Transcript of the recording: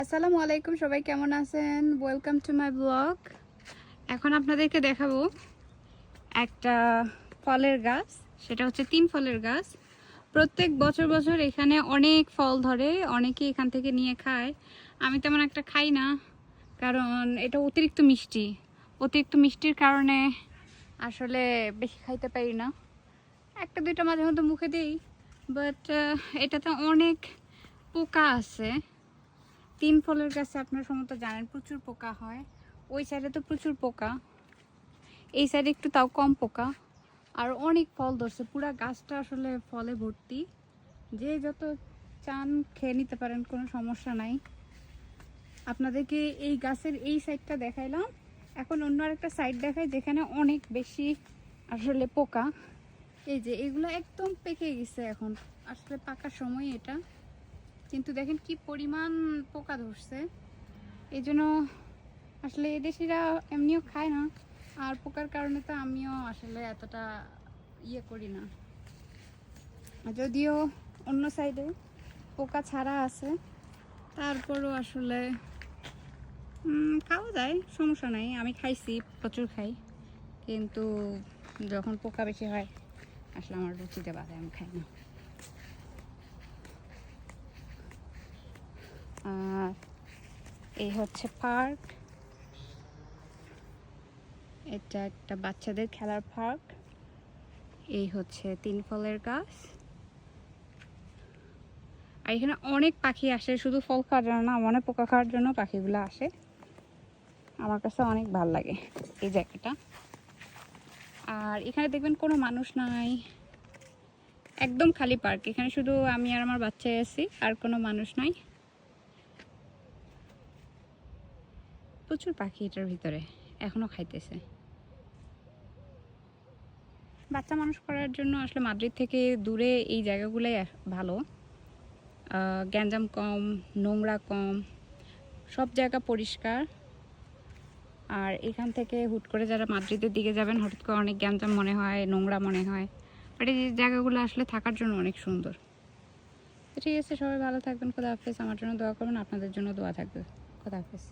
আসসালামু আলাইকুম, সবাই কেমন আছেন? Welcome to my blog. এখন আপনাদেরকে দেখাবো একটা ফলের গাছ। সেটা হচ্ছে 3 ফলের গাছ। প্রত্যেক বছর বছর এখানে অনেক ফল ধরে, অনেকে এখান থেকে নিয়ে খায়। আমি তেমন একটা খাই না, কারণ এটা অতিরিক্ত মিষ্টি। অতিরিক্ত মিষ্টির কারণে আসলে বেশি খাইতে পারি না। একটা দুইটা মাঝে মধ্যে মুখে দিই, বাট এটাতে অনেক পোকা আছে। 3 ফলের গাছে আপনারা সম্ভবত জানেন প্রচুর পোকা হয়। ওই সাইডে তো প্রচুর পোকা, এই সাইডে একটু তাও কম পোকা। আর অনেক ফল ধরছে, পুরা গাছটা আসলে ফলে ভর্তি। যে যত চান খেয়ে নিতে পারেন, কোনো সমস্যা নাই। আপনাদেরকে এই গাছের এই সাইডটা দেখাইলাম, এখন অন্য আরেকটা সাইড দেখাই যেখানে অনেক বেশি আসলে পোকা। এই যে এগুলো একদম পেকে গেছে, এখন আসলে পাকার সময় এটা, কিন্তু দেখেন কি পরিমাণ পোকা ধরছে। এই জন্য আসলে এদেশিরা এমনিও খায় না, আর পোকার কারণে তো আমিও আসলে এতটা করি না। যদিও অন্য সাইডে পোকা ছাড়া আছে, তারপরও আসলে খাওয়া যায়, সমস্যা নাই। আমি খাইছি, প্রচুর খাই, কিন্তু যখন পোকা বেশি হয় আসলে আমার রুচিতে বাধে, আমি খাই না। আর এই হচ্ছে পার্ক, এটা একটা বাচ্চাদের খেলার পার্ক। এই হচ্ছে 3 ফলের গাছ। আর এখানে অনেক পাখি আসে, শুধু ফল খাওয়ার জন্য না, অনেক পোকা খাওয়ার জন্য পাখিগুলো আসে। আমার কাছে অনেক ভালো লাগে এই জায়গাটা। আর এখানে দেখবেন কোনো মানুষ নাই, একদম খালি পার্ক। এখানে শুধু আমি আর আমার বাচ্চাই আছি, আর কোনো মানুষ নাই। প্রচুর পাখি এটার ভিতরে, এখনো খাইতেছে। বাচ্চা মানুষ করার জন্য আসলে মাদ্রিদ থেকে দূরে এই জায়গাগুলোই ভালো। গ্যাঞ্জাম কম, নোংরা কম, সব জায়গা পরিষ্কার। আর এখান থেকে হুট করে যারা মাদ্রিদের দিকে যাবেন, হঠাৎ করে অনেক গ্যাঞ্জাম মনে হয়, নোংরা মনে হয়। বাট এই জায়গাগুলো আসলে থাকার জন্য অনেক সুন্দর। ঠিক আছে, সবাই ভালো থাকবেন। খোদা হাফেজ। আমার জন্য দোয়া করবেন, আপনাদের জন্য দোয়া থাকবে। খোদা হাফেজ।